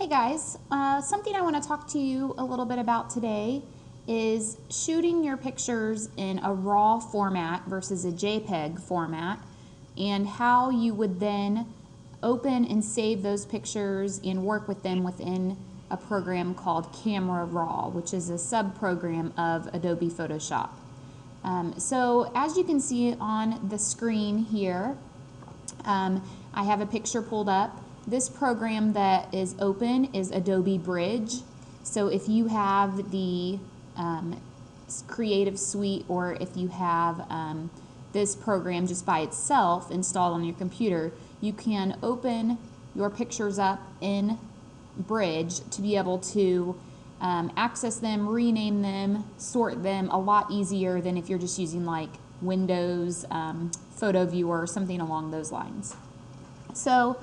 Hey guys, something I want to talk to you a little bit about today is shooting your pictures in a RAW format versus a JPEG format, and how you would then open and save those pictures and work with them within a program called Camera Raw, which is a sub-program of Adobe Photoshop. So as you can see on the screen here, I have a picture pulled up. This program that is open is Adobe Bridge. So if you have the Creative Suite, or if you have this program just by itself installed on your computer, you can open your pictures up in Bridge to be able to access them, rename them, sort them a lot easier than if you're just using like Windows Photo Viewer or something along those lines. So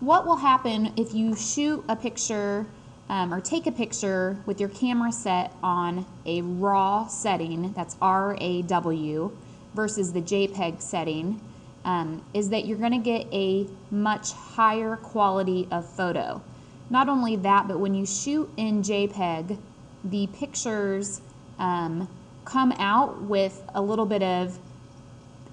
what will happen if you shoot a picture or take a picture with your camera set on a RAW setting, that's RAW, versus the JPEG setting, is that you're going to get a much higher quality of photo. Not only that, but when you shoot in JPEG, the pictures come out with a little bit of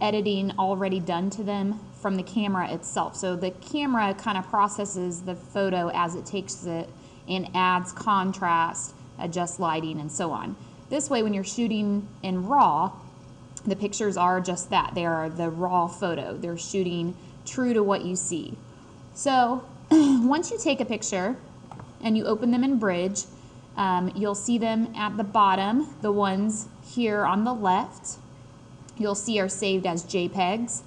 editing already done to them from the camera itself. So the camera kind of processes the photo as it takes it and adds contrast, adjusts lighting, and so on. This way, when you're shooting in RAW, the pictures are just that. They are the raw photo. They're shooting true to what you see. So once you take a picture and you open them in Bridge, you'll see them at the bottom. The ones here on the left you'll see are saved as JPEGs,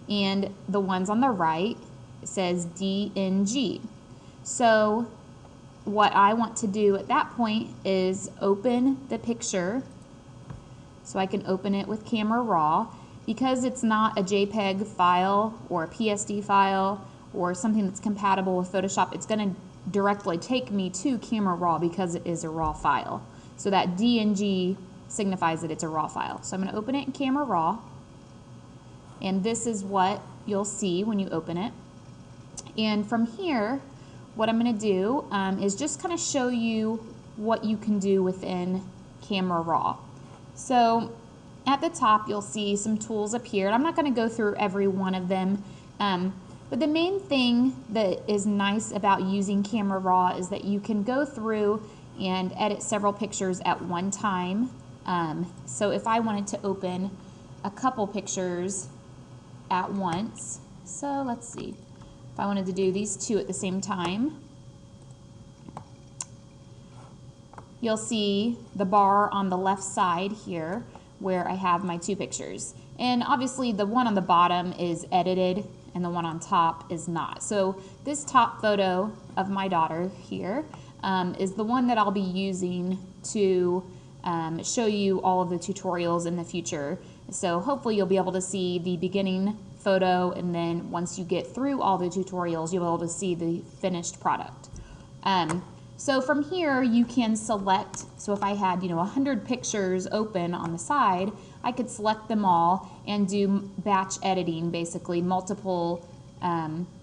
and the ones on the right, it says DNG. So what I want to do at that point is open the picture. So I can open it with Camera Raw. Because it's not a JPEG file or a PSD file or something that's compatible with Photoshop, it's going to directly take me to Camera Raw because it is a RAW file. So that DNG signifies that it's a RAW file. So I'm going to open it in Camera Raw, and this is what you'll see when you open it. And from here, what I'm going to do is just kind of show you what you can do within Camera Raw. So at the top, you'll see some tools up here, and I'm not going to go through every one of them, but the main thing that is nice about using Camera Raw is that you can go through and edit several pictures at one time. So if I wanted to open a couple pictures at once, so let's see, if I wanted to do these two at the same time, you'll see the bar on the left side here where I have my two pictures. And obviously the one on the bottom is edited and the one on top is not. So this top photo of my daughter here is the one that I'll be using to show you all of the tutorials in the future. So hopefully you'll be able to see the beginning photo, and then once you get through all the tutorials, you'll be able to see the finished product. So from here you can select, so if I had 100 pictures open on the side, I could select them all and do batch editing, basically multiple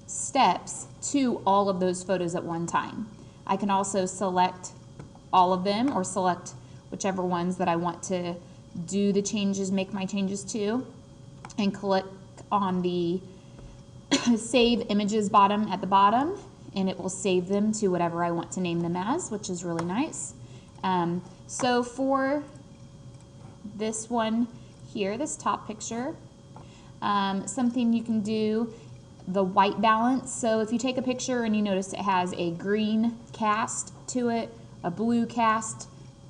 steps to all of those photos at one time. I can also select all of them, or select whichever ones that I want to do the changes, make my changes to, and click on the Save Images button at the bottom, and it will save them to whatever I want to name them as, which is really nice. So for this one here, this top picture, something you can do, the white balance. So if you take a picture and you notice it has a green cast to it, a blue cast,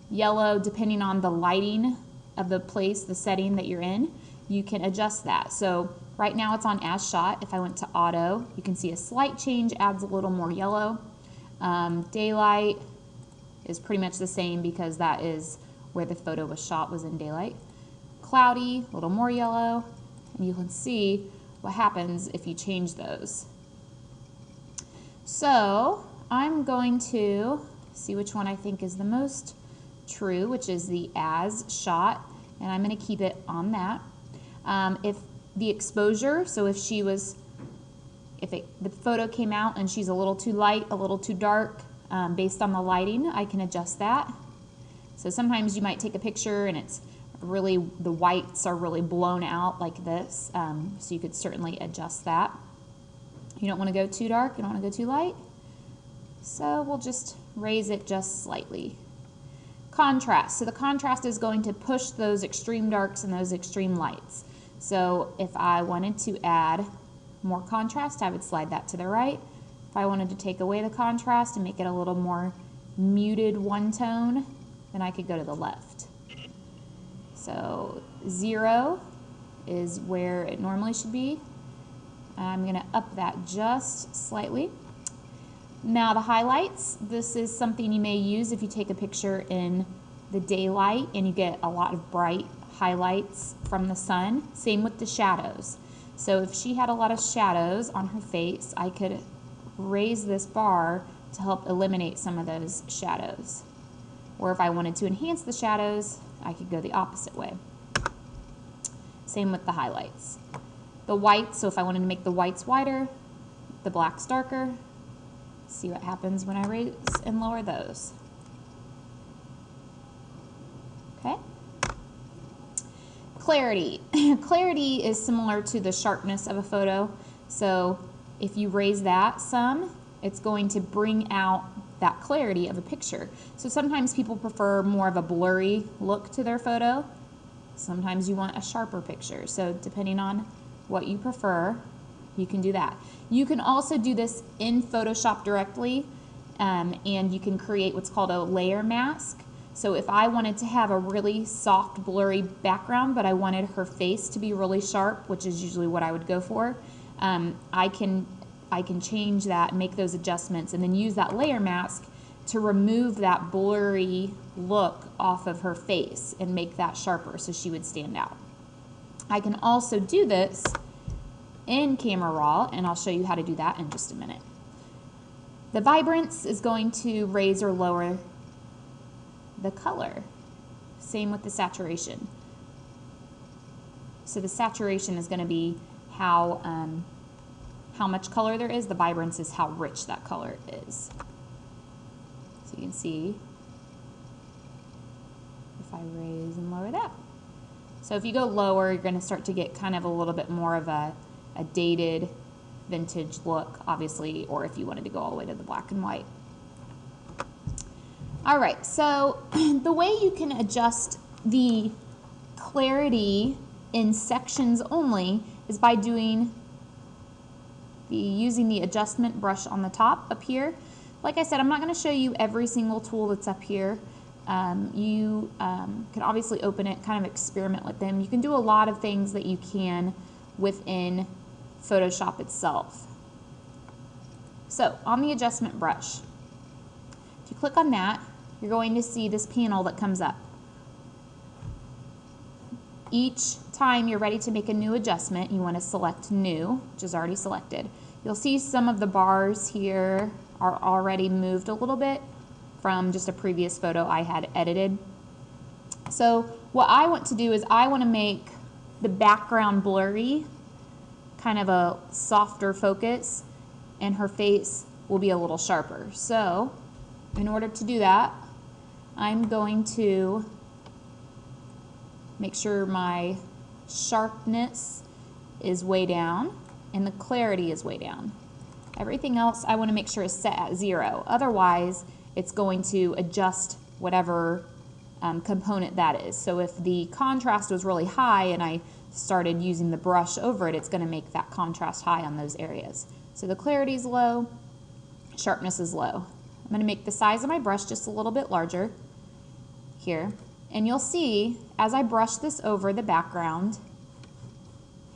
yellow, depending on the lighting of the place, the setting that you're in, you can adjust that. So right now it's on as shot. If I went to auto, you can see a slight change, adds a little more yellow. Daylight is pretty much the same because that is where the photo was shot, was in daylight. Cloudy, a little more yellow, and you can see what happens if you change those. So I'm going to see which one I think is the most true, which is the as shot, and I'm going to keep it on that. If the exposure, so if she was, the photo came out and she's a little too light, a little too dark, Based on the lighting, I can adjust that. So sometimes you might take a picture and it's really, the whites are really blown out like this. So you could certainly adjust that. You don't want to go too dark, you don't want to go too light. So we'll just raise it just slightly. Contrast. So the contrast is going to push those extreme darks and those extreme lights. So if I wanted to add more contrast, I would slide that to the right. If I wanted to take away the contrast and make it a little more muted one tone, then I could go to the left. So 0 is where it normally should be. I'm going to up that just slightly. Now the highlights, this is something you may use if you take a picture in the daylight and you get a lot of bright highlights from the sun. Same with the shadows. So if she had a lot of shadows on her face, I could raise this bar to help eliminate some of those shadows. Or if I wanted to enhance the shadows, I could go the opposite way. Same with the highlights. The whites, so if I wanted to make the whites whiter, the blacks darker, see what happens when I raise and lower those. Okay. Clarity. Clarity is similar to the sharpness of a photo. So if you raise that some, it's going to bring out that clarity of a picture. So sometimes people prefer more of a blurry look to their photo. Sometimes you want a sharper picture. So depending on what you prefer, you can do that. You can also do this in Photoshop directly, and you can create what's called a layer mask. So if I wanted to have a really soft, blurry background, but I wanted her face to be really sharp, which is usually what I would go for, I can change that, make those adjustments, and then use that layer mask to remove that blurry look off of her face and make that sharper so she would stand out. I can also do this in Camera Raw, and I'll show you how to do that in just a minute. The Vibrance is going to raise or lower the color. Same with the saturation. So the saturation is going to be how much color there is. The Vibrance is how rich that color is. So you can see if I raise and lower that. So if you go lower, you're going to start to get kind of a little bit more of a dated vintage look, obviously, or if you wanted to go all the way to the black and white. All right, so the way you can adjust the clarity in sections only is by using the adjustment brush on the top up here. Like I said, I'm not going to show you every single tool that's up here. You can obviously open it, kind of experiment with them. You can do a lot of things that you can within Photoshop itself. So on the adjustment brush, if you click on that, you're going to see this panel that comes up. Each time you're ready to make a new adjustment, you want to select New, which is already selected. You'll see some of the bars here are already moved a little bit from just a previous photo I had edited. So what I want to do is I want to make the background blurry, kind of a softer focus, and her face will be a little sharper. So in order to do that, I'm going to make sure my sharpness is way down and the clarity is way down. Everything else I want to make sure is set at 0. Otherwise, it's going to adjust whatever component that is. So if the contrast was really high and I started using the brush over it, it's going to make that contrast high on those areas. So the clarity is low, sharpness is low. I'm going to make the size of my brush just a little bit larger here. And you'll see as I brush this over the background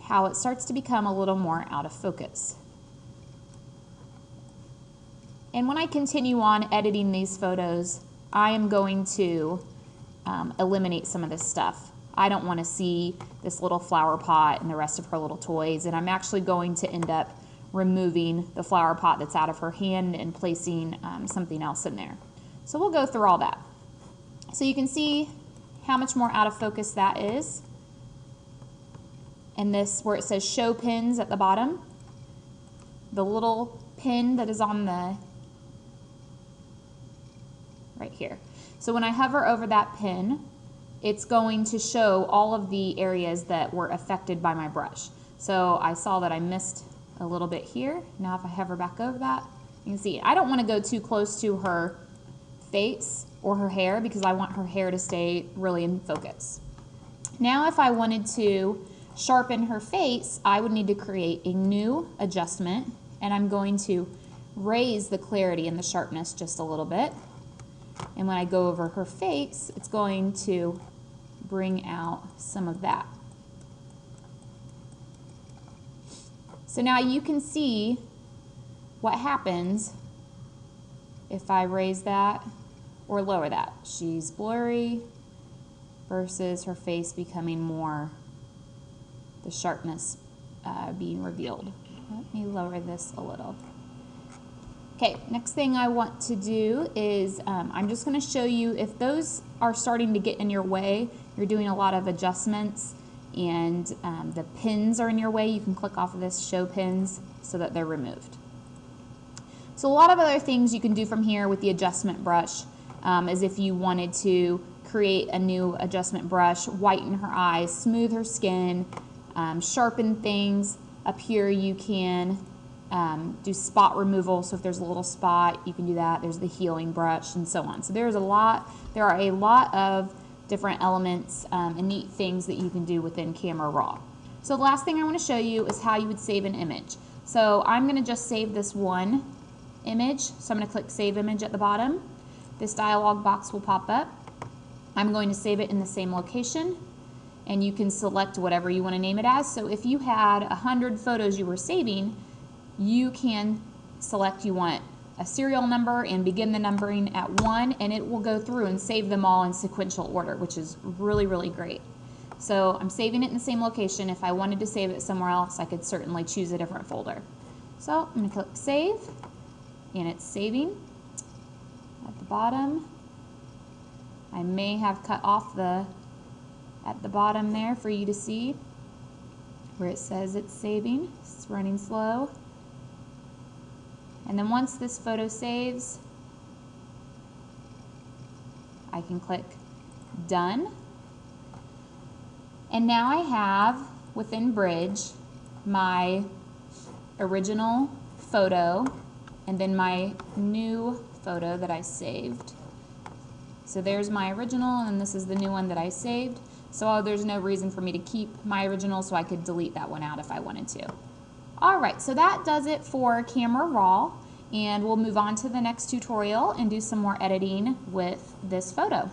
how it starts to become a little more out of focus. And when I continue on editing these photos, I am going to eliminate some of this stuff. I don't want to see this little flower pot and the rest of her little toys, and I'm actually going to end up removing the flower pot that's out of her hand and placing something else in there. So we'll go through all that. So you can see how much more out of focus that is. And this, where it says show pins at the bottom, the little pin that is on the right here. So when I hover over that pin, it's going to show all of the areas that were affected by my brush. So I saw that I missed a little bit here. Now if I hover back over that, you can see I don't want to go too close to her face or her hair because I want her hair to stay really in focus. Now if I wanted to sharpen her face, I would need to create a new adjustment, and I'm going to raise the clarity and the sharpness just a little bit. And when I go over her face, it's going to bring out some of that. So now you can see what happens if I raise that or lower that. She's blurry versus her face becoming more, the sharpness being revealed. Let me lower this a little. Okay, next thing I want to do is I'm just going to show you if those are starting to get in your way, you're doing a lot of adjustments, and the pins are in your way, you can click off of this show pins so that they're removed. So a lot of other things you can do from here with the adjustment brush is if you wanted to create a new adjustment brush, whiten her eyes, smooth her skin, sharpen things. Up here you can do spot removal, so if there's a little spot, you can do that. There's the healing brush and so on. So there are a lot of different elements and neat things that you can do within Camera Raw. So the last thing I want to show you is how you would save an image. So I'm going to just save this one image. So I'm going to click Save Image at the bottom. This dialog box will pop up. I'm going to save it in the same location, and you can select whatever you want to name it as. So if you had 100 photos you were saving, you can select you want a serial number and begin the numbering at 1, and it will go through and save them all in sequential order, which is really, really great. So I'm saving it in the same location. If I wanted to save it somewhere else, I could certainly choose a different folder. So I'm going to click Save, and it's saving at the bottom. I may have cut off at the bottom there for you to see where it says it's saving. It's running slow. And then once this photo saves, I can click Done. And now I have within Bridge my original photo and then my new photo that I saved. So there's my original, and this is the new one that I saved. So there's no reason for me to keep my original, so I could delete that one out if I wanted to. Alright, so that does it for Camera Raw, and we'll move on to the next tutorial and do some more editing with this photo.